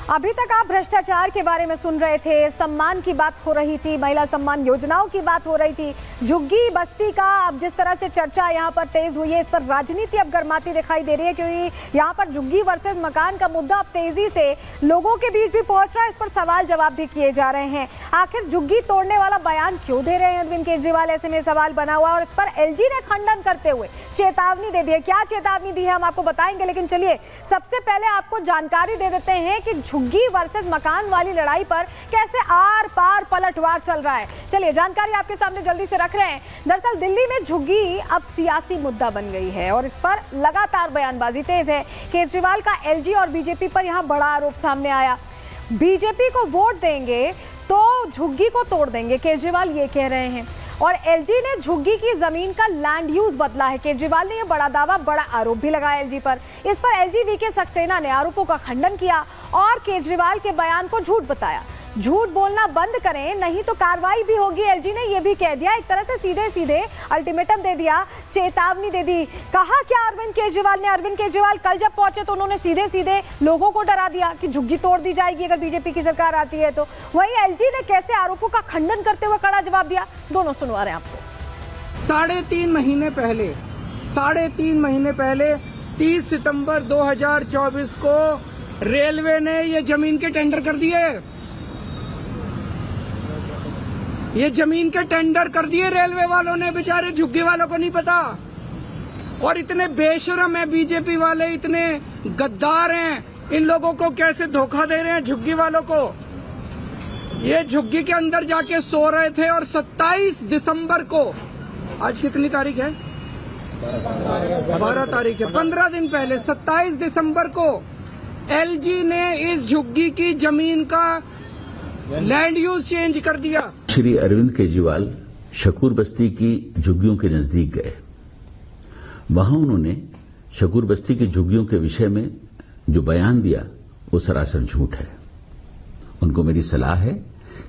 अभी तक आप भ्रष्टाचार के बारे में सुन रहे थे, सम्मान की बात हो रही थी, महिला सम्मान योजनाओं की बात हो रही थी, झुग्गी बस्ती का अब जिस तरह से चर्चा यहाँ पर तेज हुई है, इस पर राजनीति अब गर्माती दिखाई दे रही है, क्योंकि यहाँ पर झुग्गी वर्सेस मकान का मुद्दा अब तेजी से लोगों के बीच भी पहुंच रहा है। इस पर सवाल जवाब भी किए जा रहे हैं। आखिर झुग्गी तोड़ने वाला बयान क्यों दे रहे हैं अरविंद केजरीवाल, ऐसे में सवाल बना हुआ है और इस पर एलजी ने खंडन करते हुए चेतावनी दे दी है। क्या चेतावनी दी है हम आपको बताएंगे, लेकिन चलिए सबसे पहले आपको जानकारी दे देते हैं कि झुग्गी वर्सेस मकान वाली लड़ाई पर कैसे आर पार पलटवार चल रहा है। चलिए जानकारी आपके सामने जल्दी से रख रहे हैं। दरअसल दिल्ली में झुग्गी अब सियासी मुद्दा बन गई है और इस पर लगातार बयानबाजी तेज है। केजरीवाल का एलजी और बीजेपी पर यहां बड़ा आरोप सामने आया। बीजेपी को वोट देंगे तो झुग्गी को तोड़ देंगे, केजरीवाल ये कह रहे हैं। और एलजी ने झुग्गी की जमीन का लैंड यूज बदला है। केजरीवाल ने यह बड़ा दावा, बड़ा आरोप भी लगाया एलजी पर। इस पर एलजी वीके सक्सेना ने आरोपों का खंडन किया और केजरीवाल के बयान को झूठ बताया। झूठ बोलना बंद करें नहीं तो कार्रवाई भी होगी, एलजी ने यह भी कह दिया। एक तरह से सीधे सीधे अल्टीमेटम दे दिया, चेतावनी दे दी। कहा क्या अरविंद केजरीवाल कल जब पहुंचे तो उन्होंने सीधे सीधे लोगों को डरा दिया कि झुग्गी तोड़ दी जाएगी अगर बीजेपी की सरकार आती है तो। वहीं एलजी ने कैसे आरोपों का खंडन करते हुए कड़ा जवाब दिया, दोनों सुनवा रहे हैं आपको। 3.5 महीने पहले 30 सितंबर 2024 को रेलवे ने ये जमीन के टेंडर कर दिए। ये जमीन के टेंडर कर दिए रेलवे वालों ने, बेचारे झुग्गी वालों को नहीं पता। और इतने बेशरम है बीजेपी वाले, इतने गद्दार हैं, इन लोगों को कैसे धोखा दे रहे हैं झुग्गी वालों को। ये झुग्गी के अंदर जाके सो रहे थे और 27 दिसंबर को, आज कितनी तारीख है? 12 तारीख है, 15 दिन पहले 27 दिसंबर को एलजी ने इस झुग्गी की जमीन का लैंड यूज चेंज कर दिया। श्री अरविंद केजरीवाल शकूर बस्ती की झुग्गियों के नजदीक गए। वहां उन्होंने शकूर बस्ती की झुग्गियों के विषय में जो बयान दिया वो सरासर झूठ है। उनको मेरी सलाह है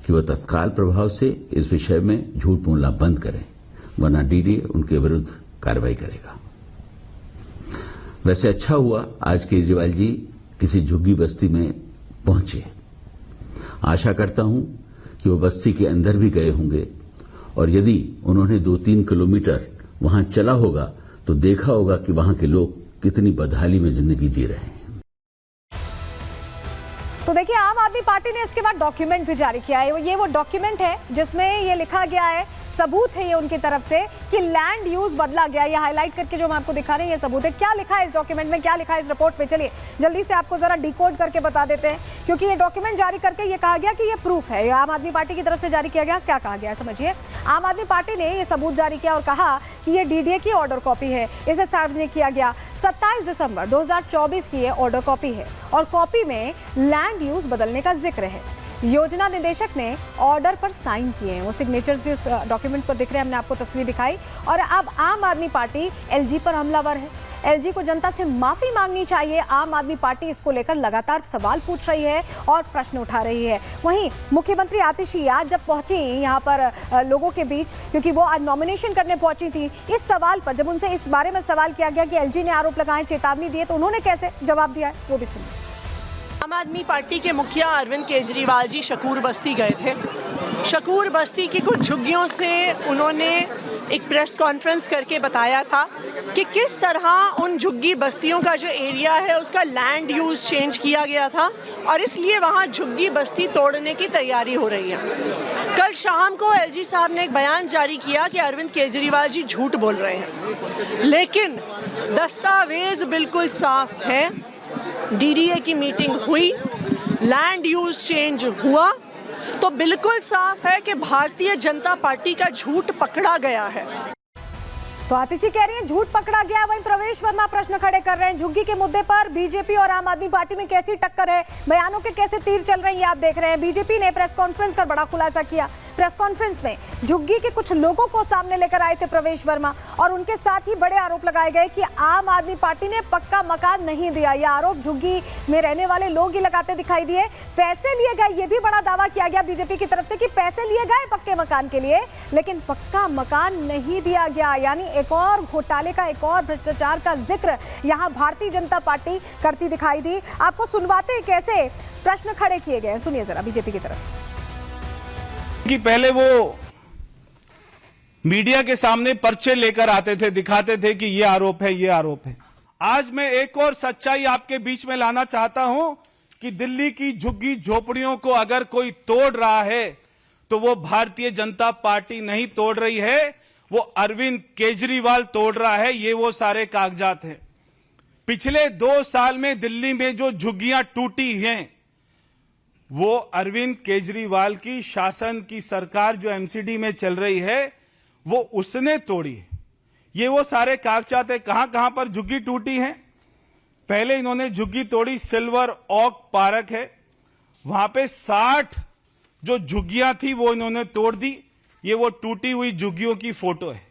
कि वो तत्काल प्रभाव से इस विषय में झूठ बोलना बंद करें, वरना डीडी उनके विरुद्ध कार्रवाई करेगा। वैसे अच्छा हुआ आज केजरीवाल जी किसी झुग्गी बस्ती में पहुंचे। आशा करता हूं कि वो बस्ती के अंदर भी गए होंगे और यदि उन्होंने 2-3 किलोमीटर वहां चला होगा तो देखा होगा कि वहां के लोग कितनी बदहाली में जिंदगी जी रहे हैं। तो देखिए आम आदमी पार्टी ने इसके बाद डॉक्यूमेंट भी जारी किया है। ये वो डॉक्यूमेंट है जिसमें ये लिखा गया है, सबूत है ये उनकी तरफ से कि लैंड यूज बदला गया। ये हाईलाइट करके जो हम आपको दिखा रहे हैं ये सबूत है। क्या लिखा है इस डॉक्यूमेंट में, क्या लिखा है इस रिपोर्ट में, चलिए जल्दी से आपको जरा डिकोड करके बता देते हैं, क्योंकि ये डॉक्यूमेंट जारी करके ये कहा गया कि ये प्रूफ है। ये आम आदमी पार्टी की तरफ से जारी किया गया। क्या कहा गया समझिए। आम आदमी पार्टी ने ये सबूत जारी किया और कहा कि ये डीडीए की ऑर्डर कॉपी है, इसे सार्वजनिक किया गया। 27 दिसंबर 2024 की ये ऑर्डर कॉपी है और कॉपी में लैंड यूज बदलने का जिक्र है। योजना निदेशक ने ऑर्डर पर साइन किए हैं, वो सिग्नेचर्स भी उस डॉक्यूमेंट पर दिख रहे हैं। हमने आपको तस्वीर दिखाई। और अब आम आदमी पार्टी एलजी पर हमलावर है। एलजी को जनता से माफी मांगनी चाहिए। आम आदमी पार्टी इसको लेकर लगातार सवाल पूछ रही है और प्रश्न उठा रही है। वहीं मुख्यमंत्री आतिशी आज जब पहुंची यहाँ पर लोगों के बीच, क्योंकि वो आज नॉमिनेशन करने पहुंची थी, इस सवाल पर जब उनसे इस बारे में सवाल किया गया कि एलजी ने आरोप लगाए, चेतावनी दी है, तो उन्होंने कैसे जवाब दिया है वो भी सुनिए। आम आदमी पार्टी के मुखिया अरविंद केजरीवाल जी शकूर बस्ती गए थे। शकूर बस्ती की कुछ झुग्गियों से उन्होंने एक प्रेस कॉन्फ्रेंस करके बताया था कि किस तरह उन झुग्गी बस्तियों का जो एरिया है उसका लैंड यूज चेंज किया गया था और इसलिए वहां झुग्गी बस्ती तोड़ने की तैयारी हो रही है। कल शाम को एलजी साहब ने एक बयान जारी किया कि अरविंद केजरीवाल जी झूठ बोल रहे हैं, लेकिन दस्तावेज बिल्कुल साफ है। डीडीए की मीटिंग हुई, लैंड यूज चेंज हुआ, तो बिल्कुल साफ है कि भारतीय जनता पार्टी का झूठ पकड़ा गया है। तो आतिशी कह रही हैं झूठ पकड़ा गया। वहीं प्रवेश वर्मा प्रश्न खड़े कर रहे हैं झुग्गी के मुद्दे पर बीजेपी और आम आदमी पार्टी में कैसी टक्कर है, बयानों के कैसे तीर चल रहे हैं ये आप देख रहे हैं। बीजेपी ने प्रेस कॉन्फ्रेंस कर बड़ा खुलासा किया। प्रेस कॉन्फ्रेंस में झुग्गी के कुछ लोगों को सामने लेकर आए थे प्रवेश वर्मा और उनके साथ ही बड़े आरोप लगाए गए कि आम आदमी पार्टी ने पक्का मकान नहीं दिया। यह आरोप झुग्गी में रहने वाले लोग ही लगाते दिखाई दिए। पैसे लिए गए, ये भी बड़ा दावा किया गया बीजेपी की तरफ से कि पैसे लिए गए पक्के मकान के लिए, लेकिन पक्का मकान नहीं दिया गया। यानी एक और घोटाले का, एक और भ्रष्टाचार का जिक्र यहां भारतीय जनता पार्टी करती दिखाई दी। आपको सुनवाते कैसे प्रश्न खड़े किए गए हैं। सुनिए जरा बीजेपी की तरफ से। कि पहले वो मीडिया के सामने पर्चे लेकर आते थे, दिखाते थे कि ये आरोप है, ये आरोप है। आज मैं एक और सच्चाई आपके बीच में लाना चाहता हूं कि दिल्ली की झुग्गी झोपड़ियों को अगर कोई तोड़ रहा है तो वो भारतीय जनता पार्टी नहीं तोड़ रही है, वो अरविंद केजरीवाल तोड़ रहा है। ये वो सारे कागजात हैं। पिछले 2 साल में दिल्ली में जो झुग्गियां टूटी हैं वो अरविंद केजरीवाल की शासन की सरकार जो एमसीडी में चल रही है वो उसने तोड़ी है। ये वो सारे कागजात है। कहां कहां पर झुग्गी टूटी है। पहले इन्होंने झुग्गी तोड़ी सिल्वर ऑक पार्क है, वहां पे 60 जो झुग्गियां थी वो इन्होंने तोड़ दी। ये वो टूटी हुई झुग्गियों की फोटो है।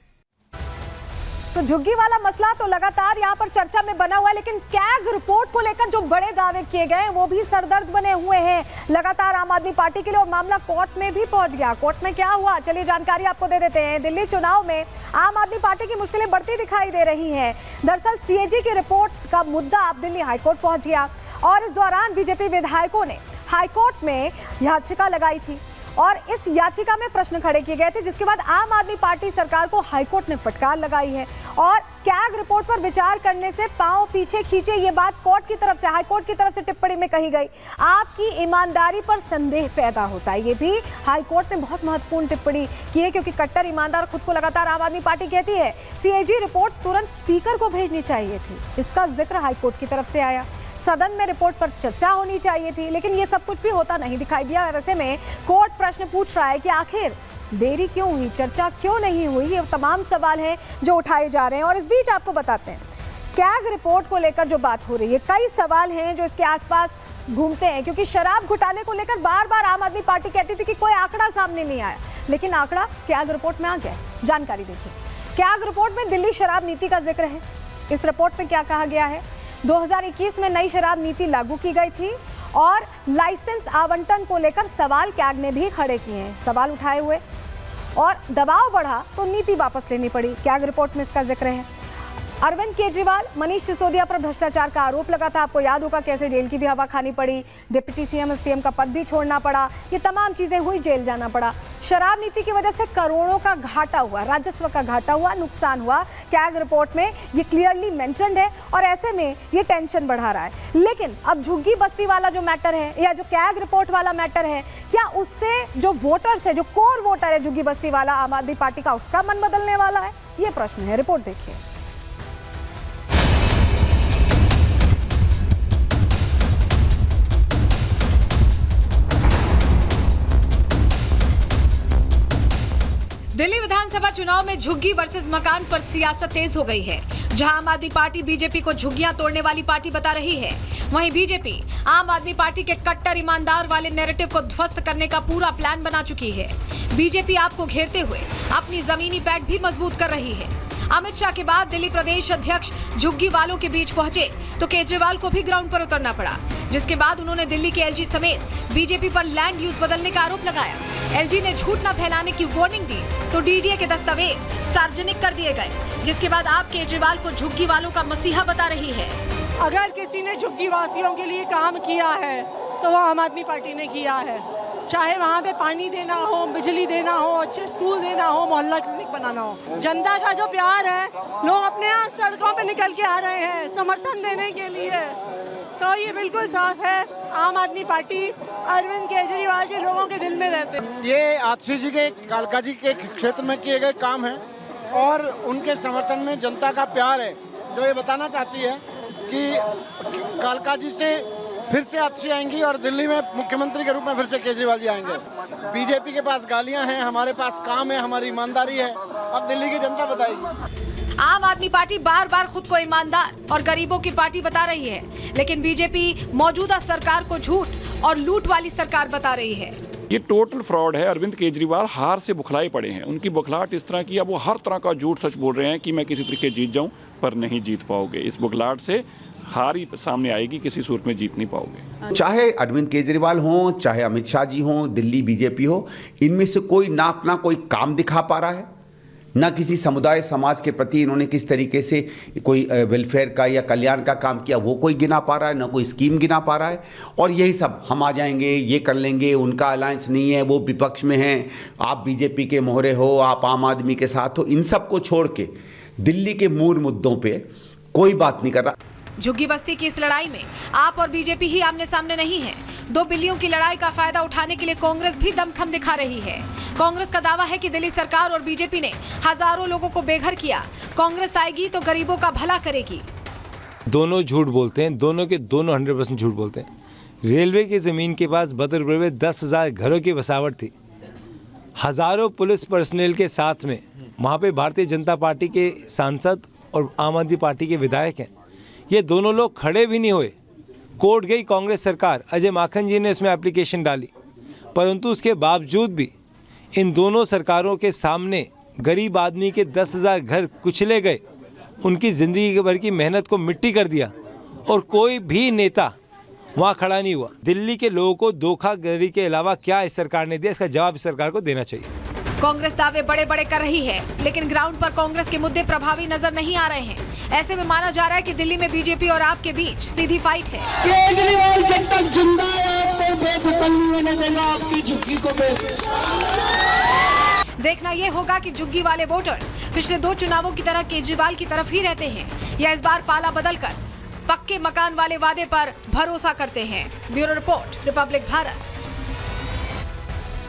तो झुग्गी वाला मसला तो लगातार यहाँ पर चर्चा में बना हुआ है, लेकिन कैग रिपोर्ट को लेकर जो बड़े दावे किए गए हैं वो भी सरदर्द बने हुए हैं लगातार आम आदमी पार्टी के लिए, और मामला कोर्ट में भी पहुंच गया। कोर्ट में क्या हुआ, चलिए जानकारी आपको दे देते हैं। दिल्ली चुनाव में आम आदमी पार्टी की मुश्किलें बढ़ती दिखाई दे रही हैं। दरअसल सीएजी की रिपोर्ट का मुद्दा अब दिल्ली हाईकोर्ट पहुंच गया, और इस दौरान बीजेपी विधायकों ने हाईकोर्ट में याचिका लगाई थी, और इस याचिका में प्रश्न खड़े किए गए थे, जिसके बाद आम आदमी पार्टी सरकार को हाईकोर्ट ने फटकार लगाई है। और कैग रिपोर्ट पर विचार करने से पांव पीछे खींचे, ये बात कोर्ट की तरफ से, हाईकोर्ट की तरफ से टिप्पणी में कही गई। आपकी ईमानदारी पर संदेह पैदा होता है, ये भी हाईकोर्ट ने बहुत महत्वपूर्ण टिप्पणी की है, क्योंकि कट्टर ईमानदार खुद को लगातार आम आदमी पार्टी कहती है। सीएजी रिपोर्ट तुरंत स्पीकर को भेजनी चाहिए थी, इसका जिक्र हाईकोर्ट की तरफ से आया। सदन में रिपोर्ट पर चर्चा होनी चाहिए थी, लेकिन ये सब कुछ भी होता नहीं दिखाई दिया। और ऐसे में कोर्ट प्रश्न पूछ रहा है कि आखिर देरी क्यों हुई, चर्चा क्यों नहीं हुई। ये तमाम सवाल हैं जो उठाए जा रहे हैं। और इस बीच आपको बताते हैं, कैग रिपोर्ट को लेकर जो बात हो रही है, कई सवाल हैं जो इसके आसपास घूमते हैं, क्योंकि शराब घोटाले को लेकर बार बार आम आदमी पार्टी कहती थी कि कोई आंकड़ा सामने नहीं आया, लेकिन आंकड़ा कैग रिपोर्ट में आ गया। जानकारी देखिए। कैग रिपोर्ट में दिल्ली शराब नीति का जिक्र है। इस रिपोर्ट में क्या कहा गया है, 2021 में नई शराब नीति लागू की गई थी, और लाइसेंस आवंटन को लेकर सवाल कैग ने भी खड़े किए हैं, सवाल उठाए हुए, और दबाव बढ़ा तो नीति वापस लेनी पड़ी। कैग रिपोर्ट में इसका जिक्र है। अरविंद केजरीवाल, मनीष सिसोदिया पर भ्रष्टाचार का आरोप लगा था, आपको याद होगा कैसे जेल की भी हवा खानी पड़ी, डिप्टी सीएम और सीएम का पद भी छोड़ना पड़ा, ये तमाम चीजें हुई, जेल जाना पड़ा। शराब नीति की वजह से करोड़ों का घाटा हुआ, राजस्व का घाटा हुआ, नुकसान हुआ। कैग रिपोर्ट में ये क्लियरली मेंशन्ड है, और ऐसे में ये टेंशन बढ़ा रहा है। लेकिन अब झुग्गी बस्ती वाला जो मैटर है, या जो कैग रिपोर्ट वाला मैटर है, क्या उससे जो वोटर्स है, जो कोर वोटर है झुग्गी बस्ती वाला आम आदमी पार्टी का, उसका मन बदलने वाला है? ये प्रश्न है। रिपोर्ट देखिए। दिल्ली विधानसभा चुनाव में झुग्गी वर्सेस मकान पर सियासत तेज हो गई है। जहां आम आदमी पार्टी बीजेपी को झुग्गियां तोड़ने वाली पार्टी बता रही है, वहीं बीजेपी आम आदमी पार्टी के कट्टर ईमानदार वाले नैरेटिव को ध्वस्त करने का पूरा प्लान बना चुकी है। बीजेपी आपको घेरते हुए अपनी जमीनी पैठ भी मजबूत कर रही है। अमित शाह के बाद दिल्ली प्रदेश अध्यक्ष झुग्गी वालों के बीच पहुंचे तो केजरीवाल को भी ग्राउंड पर उतरना पड़ा, जिसके बाद उन्होंने दिल्ली के एलजी समेत बीजेपी पर लैंड यूज बदलने का आरोप लगाया। एलजी ने झूठ न फैलाने की वार्निंग दी तो डीडीए के दस्तावेज सार्वजनिक कर दिए गए, जिसके बाद आप केजरीवाल को झुग्गी वालों का मसीहा बता रही है। अगर किसी ने झुग्गी वासियों के लिए काम किया है तो वो आम आदमी पार्टी ने किया है, चाहे वहाँ पे पानी देना हो, बिजली देना हो, अच्छे स्कूल देना हो, मोहल्ला क्लिनिक बनाना हो। जनता का जो प्यार है, लोग अपने आप सड़कों पे निकल के आ रहे हैं समर्थन देने के लिए, तो ये बिल्कुल साफ है आम आदमी पार्टी अरविंद केजरीवाल जी लोगों के दिल में रहते हैं। ये आतिशी जी के, कालका जी के क्षेत्र में किए गए काम है, और उनके समर्थन में जनता का प्यार है, जो ये बताना चाहती है कि कालका जी से फिर से आतिशी आएंगी और दिल्ली में मुख्यमंत्री के रूप में फिर से केजरीवाल जी आएंगे। बीजेपी के पास गालियां हैं, हमारे पास काम है, हमारी ईमानदारी है, अब दिल्ली की जनता बताएगी। आम आदमी पार्टी बार बार खुद को ईमानदार और गरीबों की पार्टी बता रही है, लेकिन बीजेपी मौजूदा सरकार को झूठ और लूट वाली सरकार बता रही है। ये टोटल फ्रॉड है। अरविंद केजरीवाल हार से बुखलाए पड़े हैं। उनकी बुखलाहट इस तरह की, अब वो हर तरह का झूठ सच बोल रहे हैं कि मैं किसी तरीके जीत जाऊं, पर नहीं जीत पाओगे। इस बुखलाहट से हार ही सामने आएगी, किसी सूरत में जीत नहीं पाओगे। चाहे अरविंद केजरीवाल हो, चाहे अमित शाह जी हो, दिल्ली बीजेपी हो, इनमें से कोई ना अपना कोई काम दिखा पा रहा है, ना किसी समुदाय समाज के प्रति इन्होंने किस तरीके से कोई वेलफेयर का या कल्याण का काम किया वो कोई गिना पा रहा है, ना कोई स्कीम गिना पा रहा है। और यही सब हम आ जाएंगे, ये कर लेंगे, उनका अलायंस नहीं है, वो विपक्ष में हैं, आप बीजेपी के मोहरे हो, आप आम आदमी के साथ हो, इन सब को छोड़ के दिल्ली के मूल मुद्दों पे कोई बात नहीं कर रहा। झुग्गी बस्ती की इस लड़ाई में आप और बीजेपी ही आमने सामने नहीं है। दो बिल्लियों की लड़ाई का फायदा उठाने के लिए कांग्रेस भी दमखम दिखा रही है। कांग्रेस का दावा है कि दिल्ली सरकार और बीजेपी ने हजारों लोगों को बेघर किया। कांग्रेस आएगी तो गरीबों का भला करेगी। दोनों झूठ बोलते हैं, दोनों के दोनों 100% झूठ बोलते हैं। रेलवे की जमीन के पास बदरपुर में 10,000 घरों की बसावट थी, हजारों पुलिस पर्सनल के साथ में वहाँ पे भारतीय जनता पार्टी के सांसद और आम आदमी पार्टी के विधायक हैं। ये दोनों लोग खड़े भी नहीं हुए। कोर्ट गई कांग्रेस सरकार, अजय माखन जी ने इसमें एप्लीकेशन डाली, परंतु उसके बावजूद भी इन दोनों सरकारों के सामने गरीब आदमी के 10,000 घर कुचले गए, उनकी ज़िंदगी भर की मेहनत को मिट्टी कर दिया और कोई भी नेता वहाँ खड़ा नहीं हुआ। दिल्ली के लोगों को धोखाधड़ी के अलावा क्या इस सरकार ने दिया, इसका जवाब इस सरकार को देना चाहिए। कांग्रेस दावे बड़े बड़े कर रही है, लेकिन ग्राउंड पर कांग्रेस के मुद्दे प्रभावी नजर नहीं आ रहे हैं। ऐसे में माना जा रहा है कि दिल्ली में बीजेपी और आप के बीच सीधी फाइट है। केजरीवाल जब तक जिंदा है आपको बेदखल नहीं होने देगा आपकी झुग्गी को। देखना ये होगा कि झुग्गी वाले वोटर्स पिछले 2 चुनावों की तरह केजरीवाल की तरफ ही रहते हैं या इस बार पाला बदलकर पक्के मकान वाले वादे पर भरोसा करते हैं। Bureau report, Republic Bharat.